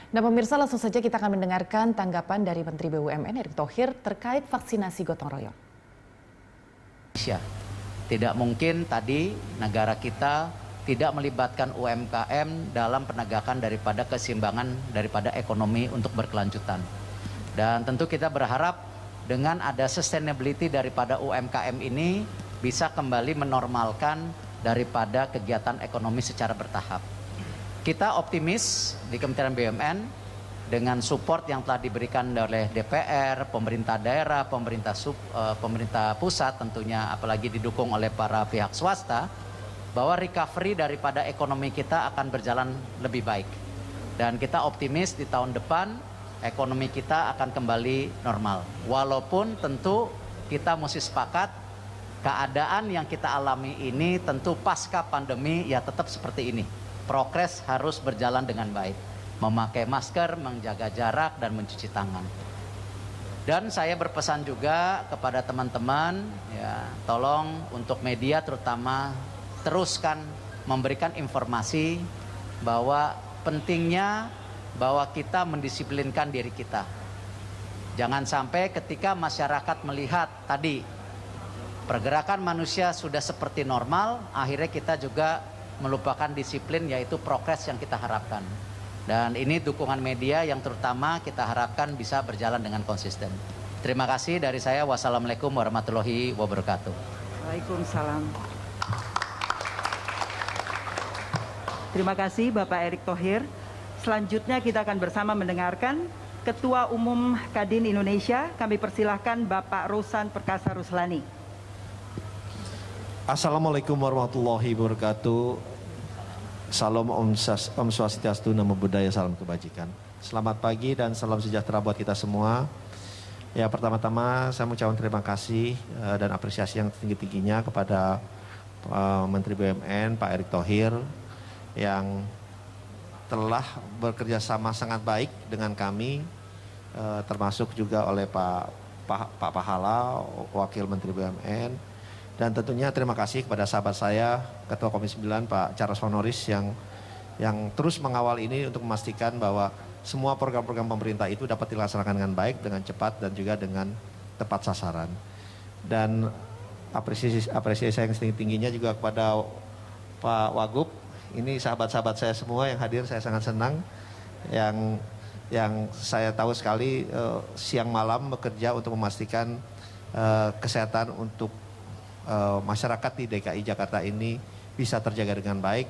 Nah pemirsa, langsung saja kita akan mendengarkan tanggapan dari Menteri BUMN Erick Thohir terkait vaksinasi gotong royong. Tidak mungkin tadi negara kita tidak melibatkan UMKM dalam penegakan daripada keseimbangan daripada ekonomi untuk berkelanjutan. Dan tentu kita berharap dengan ada sustainability daripada UMKM ini bisa kembali menormalkan daripada kegiatan ekonomi secara bertahap. Kita optimis di Kementerian BUMN dengan support yang telah diberikan oleh DPR, pemerintah daerah, pemerintah pusat tentunya, apalagi didukung oleh para pihak swasta, bahwa recovery daripada ekonomi kita akan berjalan lebih baik. Dan kita optimis di tahun depan ekonomi kita akan kembali normal. Walaupun tentu kita mesti sepakat keadaan yang kita alami ini tentu pasca pandemi ya tetap seperti ini. Progres harus berjalan dengan baik. Memakai masker, menjaga jarak, dan mencuci tangan. Dan saya berpesan juga kepada teman-teman, ya, tolong untuk media terutama teruskan memberikan informasi bahwa pentingnya bahwa kita mendisiplinkan diri kita. Jangan sampai ketika masyarakat melihat tadi pergerakan manusia sudah seperti normal, akhirnya kita juga melupakan disiplin, yaitu progres yang kita harapkan. Dan ini dukungan media yang terutama kita harapkan bisa berjalan dengan konsisten. Terima kasih dari saya. Wassalamualaikum warahmatullahi wabarakatuh. Waalaikumsalam. Terima kasih Bapak Erick Thohir. Selanjutnya kita akan bersama mendengarkan Ketua Umum Kadin Indonesia. Kami persilahkan Bapak Rosan Perkasa Ruslani. Assalamualaikum warahmatullahi wabarakatuh. Salam Om Swastiastu, Namo Buddhaya, salam kebajikan. Selamat pagi dan salam sejahtera buat kita semua. Ya, pertama-tama saya mengucapkan terima kasih dan apresiasi yang tinggi-tingginya kepada Menteri BUMN Pak Erick Thohir yang telah bekerja sama sangat baik dengan kami, termasuk juga oleh Pak Pahala, Wakil Menteri BUMN. Dan tentunya terima kasih kepada sahabat saya, Ketua Komisi 9 Pak Charles Honoris yang terus mengawal ini untuk memastikan bahwa semua program-program pemerintah itu dapat dilaksanakan dengan baik, dengan cepat, dan juga dengan tepat sasaran. Dan apresiasi saya yang setinggi-tingginya juga kepada Pak Wagub. Ini sahabat-sahabat saya semua yang hadir, saya sangat senang. Yang saya tahu sekali siang malam bekerja untuk memastikan kesehatan untuk masyarakat di DKI Jakarta ini bisa terjaga dengan baik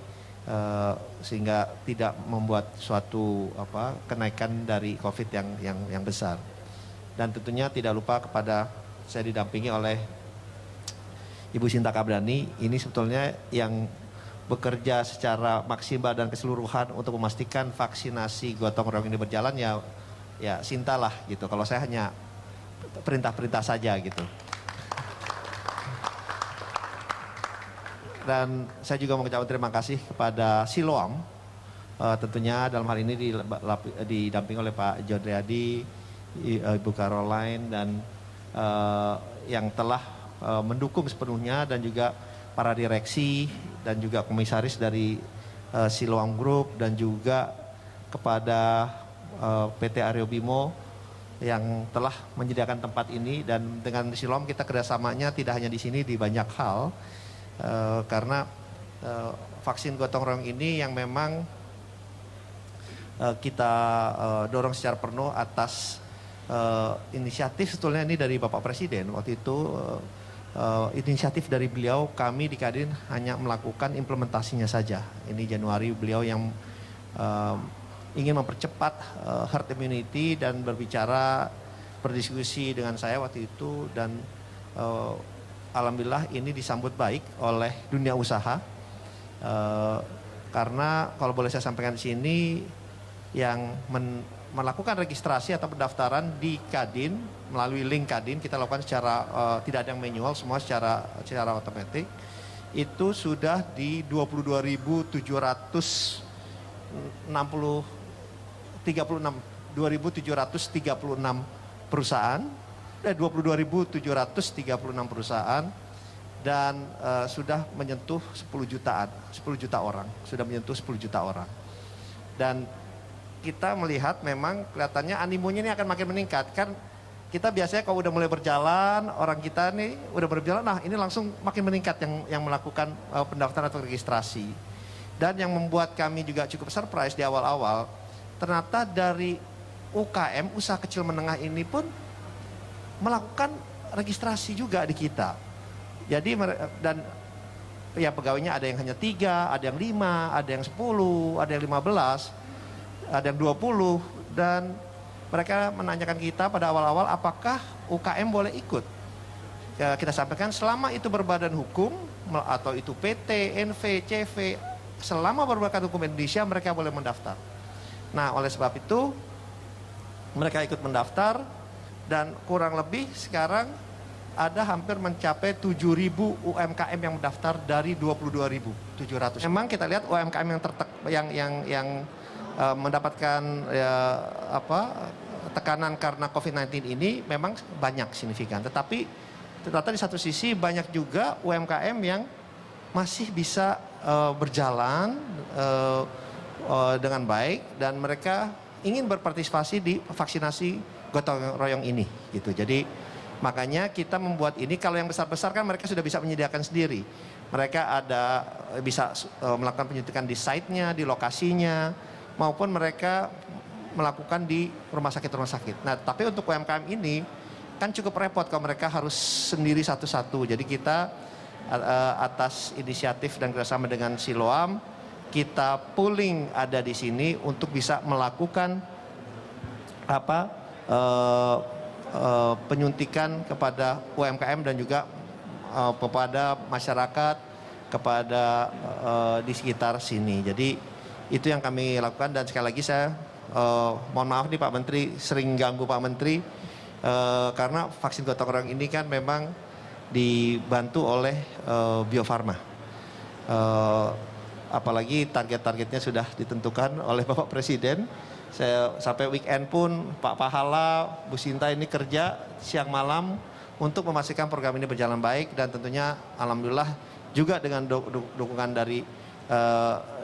sehingga tidak membuat suatu kenaikan dari COVID yang besar. Dan tentunya tidak lupa kepada saya didampingi oleh Ibu Sinta Kabrani, ini sebetulnya yang bekerja secara maksimal dan keseluruhan untuk memastikan vaksinasi gotong royong ini berjalan, ya Sinta lah gitu. Kalau saya hanya perintah-perintah saja gitu. Dan saya juga mengucapkan terima kasih kepada Siloam, tentunya dalam hal ini didampingi oleh Pak Jodriadi, Ibu Caroline, dan yang telah mendukung sepenuhnya, dan juga para direksi dan juga komisaris dari Siloam Group, dan juga kepada PT Aryo Bimo yang telah menyediakan tempat ini. Dan dengan Siloam kita kerjasamanya tidak hanya di sini, di banyak hal. Karena vaksin gotong royong ini yang memang kita dorong secara penuh atas inisiatif sebetulnya ini dari Bapak Presiden. Waktu itu inisiatif dari beliau, kami di Kadin hanya melakukan implementasinya saja. Ini Januari beliau yang ingin mempercepat herd immunity dan berdiskusi dengan saya waktu itu, dan alhamdulillah ini disambut baik oleh dunia usaha, karena kalau boleh saya sampaikan di sini, yang melakukan registrasi atau pendaftaran di Kadin melalui link Kadin kita lakukan secara tidak ada yang manual, semua secara otomatis. Itu sudah di 22.736 perusahaan. 22.736 perusahaan, dan sudah menyentuh 10 juta orang, Dan kita melihat memang kelihatannya animonya ini akan makin meningkat. Kan kita biasanya kalau udah mulai berjalan, orang kita nih udah berjalan, nah ini langsung makin meningkat yang melakukan pendaftaran atau registrasi. Dan yang membuat kami juga cukup surprise di awal-awal, ternyata dari UKM, usaha kecil menengah ini pun melakukan registrasi juga di kita. Jadi dan ya pegawainya ada yang hanya 3, ada yang 5, ada yang 10, ada yang 15, ada yang 20, dan mereka menanyakan kita pada awal-awal apakah UKM boleh ikut. Ya, kita sampaikan selama itu berbadan hukum atau itu PT, NV, CV, selama berbadan hukum Indonesia mereka boleh mendaftar. Nah, oleh sebab itu mereka ikut mendaftar dan kurang lebih sekarang ada hampir mencapai 7.000 UMKM yang mendaftar dari 22.700. Memang kita lihat UMKM yang mendapatkan tekanan karena COVID-19 ini memang banyak signifikan. Tetapi ternyata di satu sisi banyak juga UMKM yang masih bisa berjalan dengan baik dan mereka ingin berpartisipasi di vaksinasi gotong royong ini gitu. Jadi makanya kita membuat ini, kalau yang besar-besar kan mereka sudah bisa menyediakan sendiri. Mereka bisa melakukan penyuntikan di site-nya, di lokasinya, maupun mereka melakukan di rumah sakit. Nah, tapi untuk UMKM ini kan cukup repot kalau mereka harus sendiri satu-satu. Jadi kita atas inisiatif dan kerjasama dengan Siloam, kita pooling ada di sini untuk bisa melakukan penyuntikan kepada UMKM dan juga kepada masyarakat, kepada di sekitar sini. Jadi itu yang kami lakukan dan sekali lagi saya mohon maaf nih Pak Menteri, sering ganggu Pak Menteri karena vaksin gotong royong ini kan memang dibantu oleh Bio Farma. Apalagi target-targetnya sudah ditentukan oleh Bapak Presiden. Saya sampai weekend pun Pak Pahala, Bu Sinta ini kerja siang malam untuk memastikan program ini berjalan baik dan tentunya alhamdulillah juga dengan dukungan dari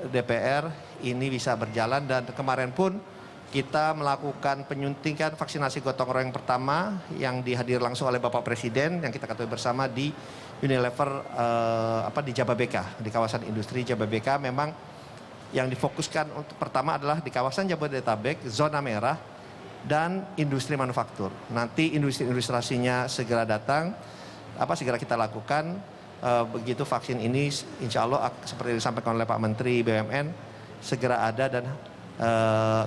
DPR ini bisa berjalan dan kemarin pun kita melakukan penyuntikan vaksinasi gotong royong pertama yang dihadir langsung oleh Bapak Presiden yang kita ketahui bersama di Unilever di Jababeka, di kawasan industri Jababeka. Memang yang difokuskan untuk pertama adalah di kawasan Jabodetabek, zona merah dan industri manufaktur. Nanti industri ilustrasinya segera datang, segera kita lakukan. Begitu vaksin ini insya Allah seperti disampaikan oleh Pak Menteri BUMN segera ada dan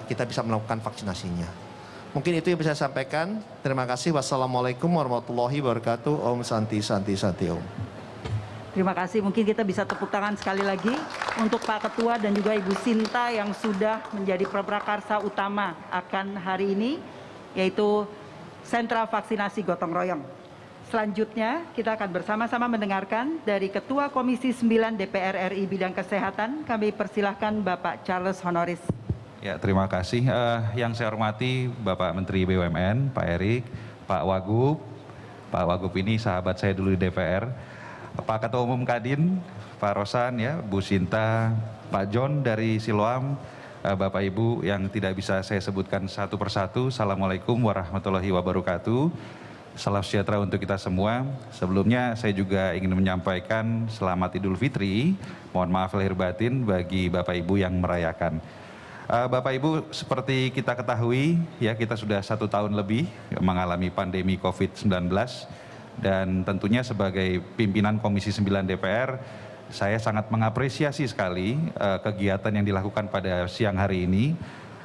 kita bisa melakukan vaksinasinya. Mungkin itu yang bisa saya sampaikan. Terima kasih. Wassalamualaikum warahmatullahi wabarakatuh. Om Santi Santi Santi Om. Terima kasih. Mungkin kita bisa tepuk tangan sekali lagi untuk Pak Ketua dan juga Ibu Sinta yang sudah menjadi prakarsa utama akan hari ini, yaitu sentra vaksinasi gotong royong. Selanjutnya kita akan bersama-sama mendengarkan dari Ketua Komisi 9 DPR RI bidang kesehatan. Kami persilahkan Bapak Charles Honoris. Ya, terima kasih. Yang saya hormati Bapak Menteri BUMN, Pak Erik, Pak Wagub. Pak Wagub ini sahabat saya dulu di DPR. Pak Ketua Umum Kadin, Pak Rosan, ya, Bu Sinta, Pak John dari Siloam, Bapak Ibu yang tidak bisa saya sebutkan satu persatu. Assalamualaikum warahmatullahi wabarakatuh. Salam sejahtera untuk kita semua. Sebelumnya saya juga ingin menyampaikan selamat Idul Fitri. Mohon maaf lahir batin bagi Bapak Ibu yang merayakan. Bapak Ibu, seperti kita ketahui, ya, kita sudah 1 tahun lebih mengalami pandemi COVID-19. Dan tentunya sebagai pimpinan Komisi 9 DPR, saya sangat mengapresiasi sekali kegiatan yang dilakukan pada siang hari ini.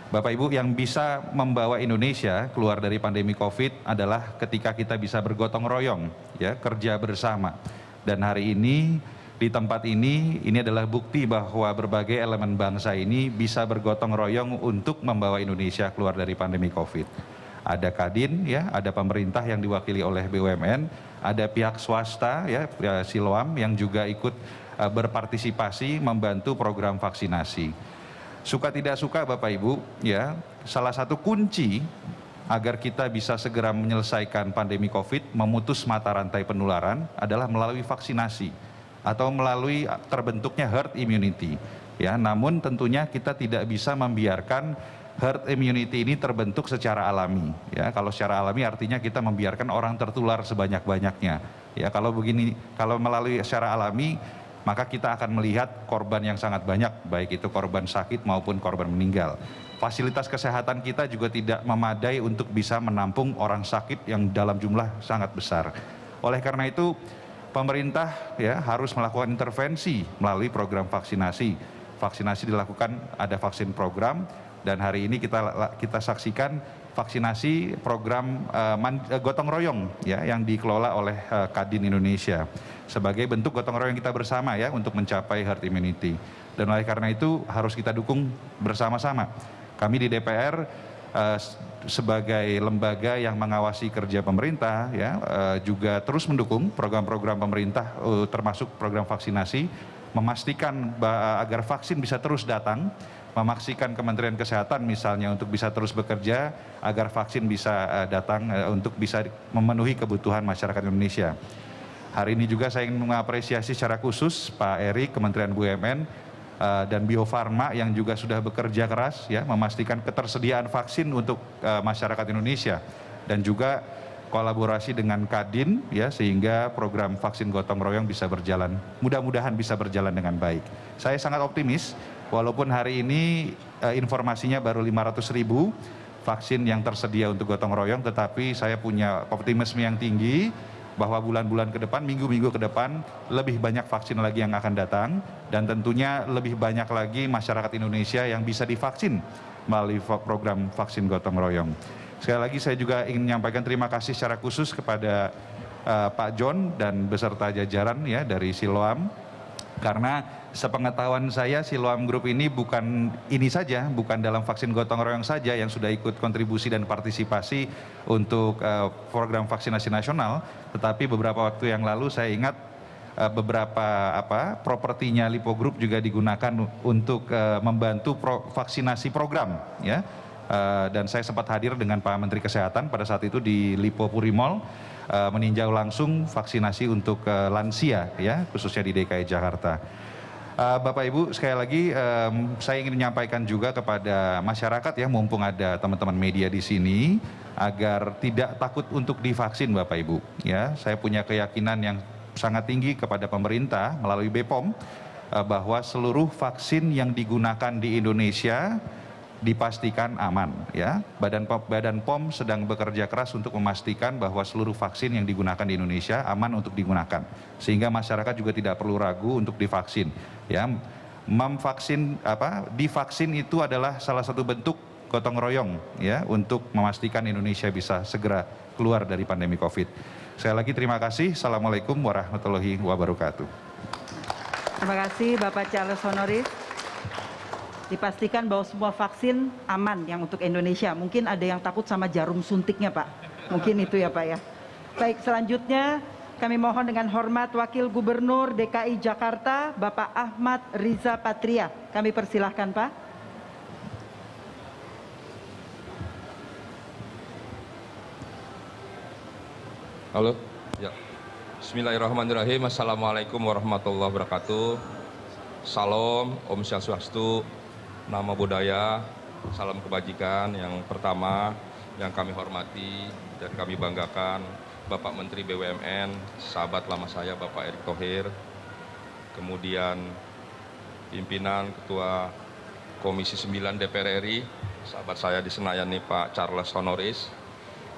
Bapak Ibu, yang bisa membawa Indonesia keluar dari pandemi COVID adalah ketika kita bisa bergotong royong, ya, kerja bersama. Dan hari ini di tempat ini adalah bukti bahwa berbagai elemen bangsa ini bisa bergotong royong untuk membawa Indonesia keluar dari pandemi COVID. Ada Kadin, ya, ada pemerintah yang diwakili oleh BUMN, ada pihak swasta, ya, Siloam yang juga ikut berpartisipasi membantu program vaksinasi. Suka tidak suka Bapak Ibu, ya, salah satu kunci agar kita bisa segera menyelesaikan pandemi COVID, memutus mata rantai penularan adalah melalui vaksinasi atau melalui terbentuknya herd immunity. Ya, namun tentunya kita tidak bisa membiarkan herd immunity ini terbentuk secara alami. Ya, kalau secara alami artinya kita membiarkan orang tertular sebanyak-banyaknya. Ya, kalau melalui secara alami, maka kita akan melihat korban yang sangat banyak, baik itu korban sakit maupun korban meninggal. Fasilitas kesehatan kita juga tidak memadai untuk bisa menampung orang sakit yang dalam jumlah sangat besar. Oleh karena itu, pemerintah ya harus melakukan intervensi melalui program vaksinasi. Vaksinasi dilakukan, ada vaksin program, dan hari ini kita saksikan vaksinasi program gotong royong ya yang dikelola oleh Kadin Indonesia sebagai bentuk gotong royong kita bersama ya untuk mencapai herd immunity. Dan oleh karena itu harus kita dukung bersama-sama. Kami di DPR sebagai lembaga yang mengawasi kerja pemerintah ya juga terus mendukung program-program pemerintah termasuk program vaksinasi, memastikan agar vaksin bisa terus datang, memastikan Kementerian Kesehatan misalnya untuk bisa terus bekerja agar vaksin bisa datang untuk bisa memenuhi kebutuhan masyarakat Indonesia. Hari ini juga saya ingin mengapresiasi secara khusus Pak Erik, Kementerian BUMN dan Bio Farma yang juga sudah bekerja keras ya memastikan ketersediaan vaksin untuk masyarakat Indonesia dan juga kolaborasi dengan Kadin ya sehingga program vaksin gotong royong bisa berjalan, mudah-mudahan bisa berjalan dengan baik. Saya sangat optimis walaupun hari ini informasinya baru 500.000 vaksin yang tersedia untuk gotong royong, tetapi saya punya optimisme yang tinggi bahwa bulan-bulan ke depan, minggu-minggu ke depan, lebih banyak vaksin lagi yang akan datang, dan tentunya lebih banyak lagi masyarakat Indonesia yang bisa divaksin melalui program vaksin gotong royong. Sekali lagi saya juga ingin menyampaikan terima kasih secara khusus kepada Pak John dan beserta jajaran ya dari Siloam, karena sepengetahuan saya Siloam Group ini bukan dalam vaksin gotong royong saja yang sudah ikut kontribusi dan partisipasi untuk program vaksinasi nasional, tetapi beberapa waktu yang lalu saya ingat beberapa propertinya Lipo Group juga digunakan untuk membantu vaksinasi program ya. Dan saya sempat hadir dengan Pak Menteri Kesehatan pada saat itu di Lipo Puri Mall meninjau langsung vaksinasi untuk lansia ya khususnya di DKI Jakarta. Bapak Ibu, sekali lagi saya ingin menyampaikan juga kepada masyarakat ya, mumpung ada teman-teman media di sini, agar tidak takut untuk divaksin Bapak Ibu. Ya, saya punya keyakinan yang sangat tinggi kepada pemerintah melalui BPOM bahwa seluruh vaksin yang digunakan di Indonesia dipastikan aman ya. Badan POM sedang bekerja keras untuk memastikan bahwa seluruh vaksin yang digunakan di Indonesia aman untuk digunakan, sehingga masyarakat juga tidak perlu ragu untuk divaksin ya. Divaksin itu adalah salah satu bentuk gotong royong ya untuk memastikan Indonesia bisa segera keluar dari pandemi Covid. Sekali lagi terima kasih. Assalamualaikum warahmatullahi wabarakatuh. Terima kasih Bapak Charles Honoris. Dipastikan bahwa semua vaksin aman yang untuk Indonesia. Mungkin ada yang takut sama jarum suntiknya Pak. Mungkin itu ya Pak ya. Baik, selanjutnya kami mohon dengan hormat Wakil Gubernur DKI Jakarta Bapak Ahmad Riza Patria. Kami persilahkan Pak. Halo. Ya. Bismillahirrahmanirrahim. Assalamualaikum warahmatullahi wabarakatuh. Salam, Om Swastiastu, nama budaya, salam kebajikan. Yang pertama yang kami hormati dan kami banggakan Bapak Menteri BUMN, sahabat lama saya Bapak Erick Thohir, kemudian pimpinan Ketua Komisi 9 DPR RI, sahabat saya di Senayan nih Pak Charles Honoris,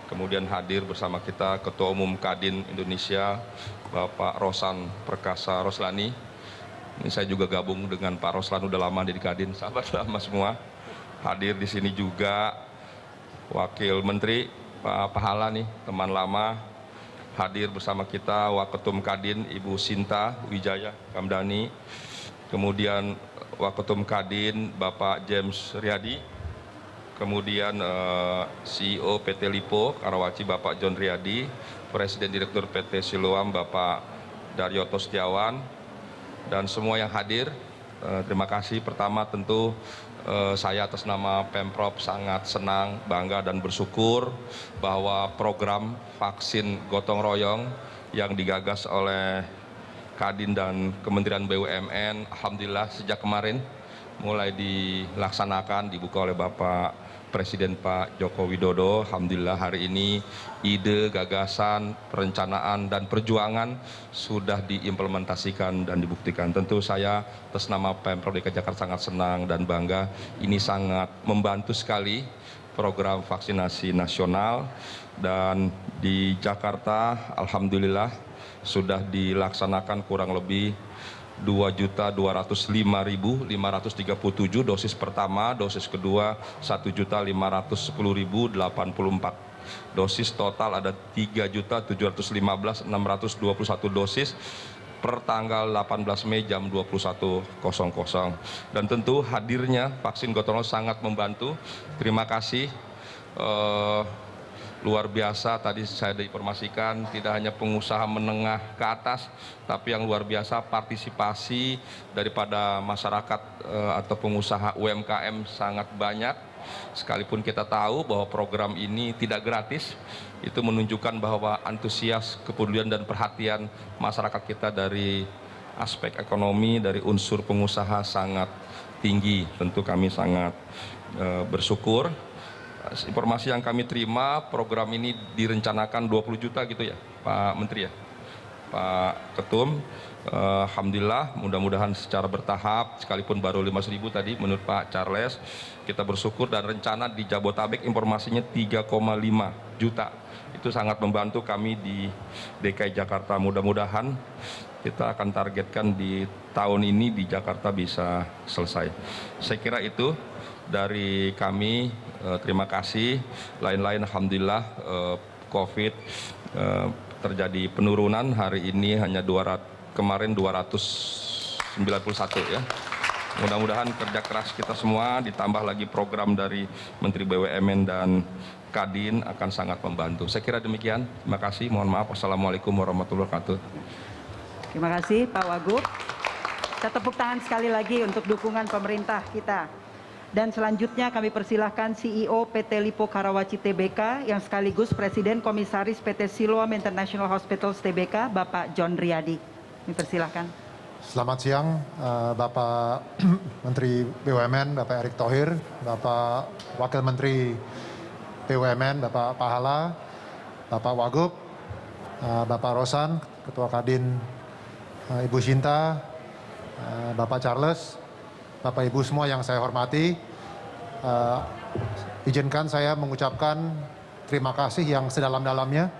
kemudian hadir bersama kita Ketua Umum Kadin Indonesia Bapak Rosan Perkasa Roslani. Ini saya juga gabung dengan Pak Roslan, udah lama di Kadin, sahabat lama semua. Hadir di sini juga Wakil Menteri Pak Pahala nih, teman lama. Hadir bersama kita Waketum Kadin Ibu Sinta Wijaya Kamdani. Kemudian Waketum Kadin Bapak James Riyadi. Kemudian CEO PT Lipo Karawaci Bapak John Riyadi. Presiden Direktur PT Siloam Bapak Daryoto Setiawan. Dan semua yang hadir, terima kasih. Pertama tentu saya atas nama Pemprov sangat senang, bangga dan bersyukur bahwa program vaksin gotong royong yang digagas oleh Kadin dan Kementerian BUMN, alhamdulillah sejak kemarin mulai dilaksanakan, dibuka oleh Bapak Presiden Pak Joko Widodo. Alhamdulillah hari ini ide, gagasan, perencanaan, dan perjuangan sudah diimplementasikan dan dibuktikan. Tentu saya atas nama Pemprov DKI Jakarta sangat senang dan bangga. Ini sangat membantu sekali program vaksinasi nasional, dan di Jakarta alhamdulillah sudah dilaksanakan kurang lebih 2.205.537 dosis pertama, dosis kedua 1.510.084. Dosis total ada 3.715.621 dosis per tanggal 18 Mei jam 21.00. Dan tentu hadirnya vaksin gotong royong sangat membantu. Terima kasih. Luar biasa, tadi saya diinformasikan tidak hanya pengusaha menengah ke atas, tapi yang luar biasa partisipasi daripada masyarakat atau pengusaha UMKM sangat banyak. Sekalipun kita tahu bahwa program ini tidak gratis, itu menunjukkan bahwa antusias, kepedulian dan perhatian masyarakat kita dari aspek ekonomi, dari unsur pengusaha sangat tinggi. Tentu kami sangat bersyukur. Informasi yang kami terima, program ini direncanakan 20 juta gitu ya, Pak Menteri ya, Pak Ketum. Alhamdulillah, mudah-mudahan secara bertahap, sekalipun baru 5.000 tadi menurut Pak Charles, kita bersyukur, dan rencana di Jabotabek informasinya 3,5 juta. Itu sangat membantu kami di DKI Jakarta. Mudah-mudahan kita akan targetkan di tahun ini di Jakarta bisa selesai. Saya kira itu dari kami. Terima kasih. Lain-lain alhamdulillah COVID terjadi penurunan. Hari ini hanya 200, kemarin 291 ya. Mudah-mudahan kerja keras kita semua ditambah lagi program dari Menteri BUMN dan Kadin akan sangat membantu. Saya kira demikian. Terima kasih. Mohon maaf. Wassalamualaikum warahmatullahi wabarakatuh. Terima kasih Pak Wagub. Kita tepuk tangan sekali lagi untuk dukungan pemerintah kita. Dan selanjutnya kami persilahkan CEO PT Lipo Karawaci Tbk yang sekaligus Presiden Komisaris PT Siloam International Hospitals Tbk, Bapak John Riyadi. Kami persilahkan. Selamat siang Bapak Menteri BUMN, Bapak Erick Thohir, Bapak Wakil Menteri BUMN, Bapak Pahala, Bapak Wagub, Bapak Rosan, Ketua Kadin, Ibu Shinta, Bapak Charles, Bapak Ibu semua yang saya hormati, izinkan saya mengucapkan terima kasih yang sedalam-dalamnya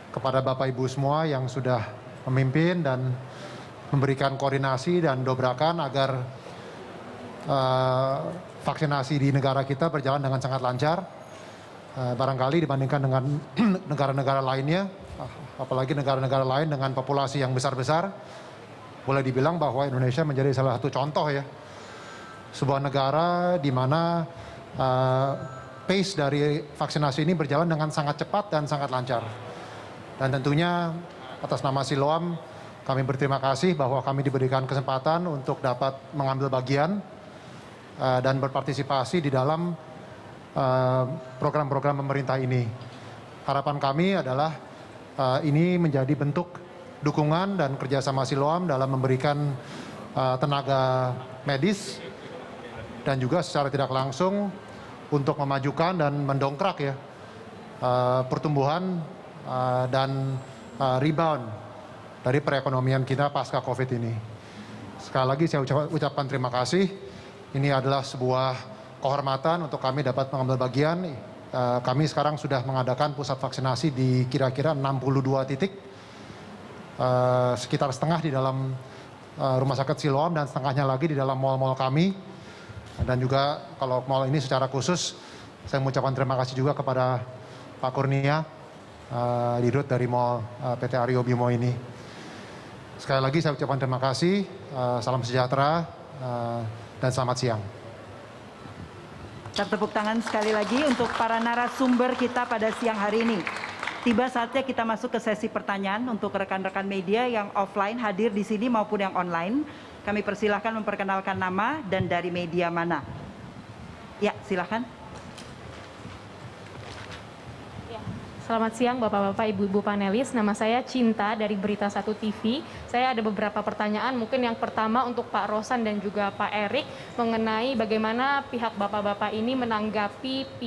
kepada Bapak Ibu semua yang sudah memimpin dan memberikan koordinasi dan dobrakan agar vaksinasi di negara kita berjalan dengan sangat lancar. Barangkali dibandingkan dengan negara-negara lainnya, apalagi negara-negara lain dengan populasi yang besar-besar, boleh dibilang bahwa Indonesia menjadi salah satu contoh ya. Sebuah negara di mana pace dari vaksinasi ini berjalan dengan sangat cepat dan sangat lancar. Dan tentunya atas nama Siloam kami berterima kasih bahwa kami diberikan kesempatan untuk dapat mengambil bagian dan berpartisipasi di dalam program-program pemerintah ini. Harapan kami adalah ini menjadi bentuk dukungan dan kerjasama Siloam dalam memberikan tenaga medis dan juga secara tidak langsung untuk memajukan dan mendongkrak ya pertumbuhan dan rebound dari perekonomian kita pasca COVID ini. Sekali lagi saya ucapkan terima kasih. Ini adalah sebuah kehormatan untuk kami dapat mengambil bagian. Kami sekarang sudah mengadakan pusat vaksinasi di kira-kira 62 titik, sekitar setengah di dalam Rumah Sakit Siloam dan setengahnya lagi di dalam mal-mal kami. Dan juga kalau mal ini secara khusus saya mengucapkan terima kasih juga kepada Pak Kurnia, Dirut dari mal PT Aryo Bimo ini. Sekali lagi saya ucapkan terima kasih, salam sejahtera dan selamat siang. Kita tepuk tangan sekali lagi untuk para narasumber kita pada siang hari ini. Tiba saatnya kita masuk ke sesi pertanyaan untuk rekan-rekan media yang offline hadir di sini maupun yang online. Kami persilahkan memperkenalkan nama dan dari media mana. Ya, silakan. Ya, Selamat siang Bapak-Bapak, Ibu-Ibu panelis. Nama saya Cinta dari Berita 1 TV. Saya ada beberapa pertanyaan. Mungkin yang pertama untuk Pak Rosan dan juga Pak Erik mengenai bagaimana pihak Bapak-Bapak ini menanggapi